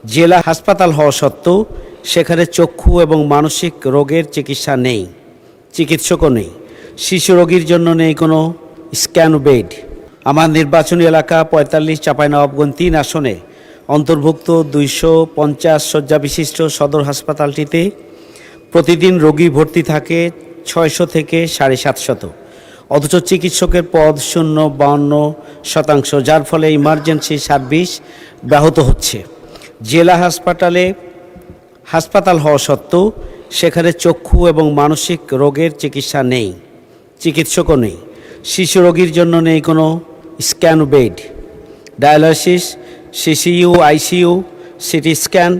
জেলা হাসপাতাল হওয়া সত্ত্বেও সেখানে চক্ষু এবং মানসিক রোগের চিকিৎসা নেই, চিকিৎসকও নেই। শিশু রোগীর জন্য নেই কোনো স্ক্যান বেড। আমার নির্বাচনী এলাকা ৪৫ চাঁপাইনবাবগঞ্জ ৩ আসনে অন্তর্ভুক্ত ২৫০ শয্যা বিশিষ্ট সদর হাসপাতালটিতে প্রতিদিন রোগী ভর্তি থাকে ৬০০ থেকে ৭৫০, অথচ চিকিৎসকের পদ শূন্য ৫২%, যার ফলে ইমার্জেন্সি সার্ভিস ব্যাহত হচ্ছে। জেলা হাসপাতাল হওয়া সত্ত্বেও সেখানে চক্ষু এবং মানসিক রোগের চিকিৎসা নেই, চিকিৎসকও নেই। শিশু রোগীর জন্য নেই কোনো scan bed, dialysis, CCU, ICU, CT scan,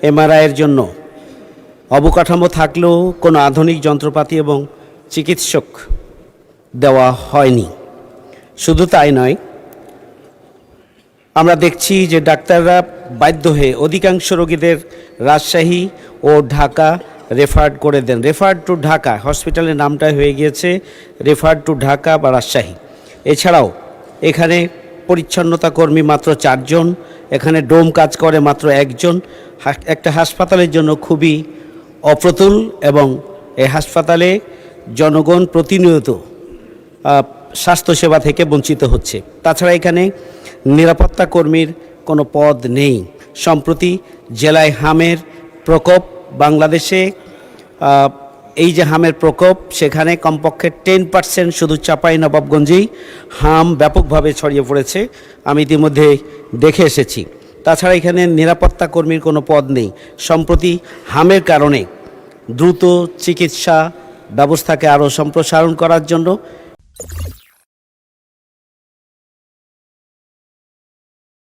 এমআরআইয়ের জন্য অবকাঠামো থাকলেও কোনো আধুনিক যন্ত্রপাতি এবং চিকিৎসক দেওয়া হয়নি। শুধু তাই নয়, আমরা দেখছি যে ডাক্তাররা বাধ্য হয়ে অধিকাংশ রোগীদের রাজশাহী ও ঢাকা রেফার্ড করে দেন। রেফার্ড টু ঢাকা, হসপিটালের নামটাই হয়ে গিয়েছে রেফার্ড টু ঢাকা বা রাজশাহী। এছাড়াও এখানে পরিচ্ছন্নতা কর্মী মাত্র ৪ জন, এখানে ডোম কাজ করে মাত্র ১ জন। একটা হাসপাতালের জন্য খুবই অপ্রতুল, এবং এই হাসপাতালে জনগণ প্রতিনিয়ত স্বাস্থ্যসেবা থেকে বঞ্চিত হচ্ছে। তাছাড়া এখানে নিরাপত্তা কর্মীর কোনো পদ নেই। সম্প্রতি জেলায় হামের প্রকোপ, বাংলাদেশে এই যে হামের প্রকোপ, সেখানে কমপক্ষে 10% শুধু চাঁপাইনবাবগঞ্জেই হাম ব্যাপকভাবে ছড়িয়ে পড়েছে, আমি ইতিমধ্যে দেখে এসেছি। তাছাড়া এখানে নিরাপত্তা কর্মীর কোনো পদ নেই। সম্প্রতি হামের কারণে দ্রুত চিকিৎসা ব্যবস্থাকে আরও সম্প্রসারণ করার জন্য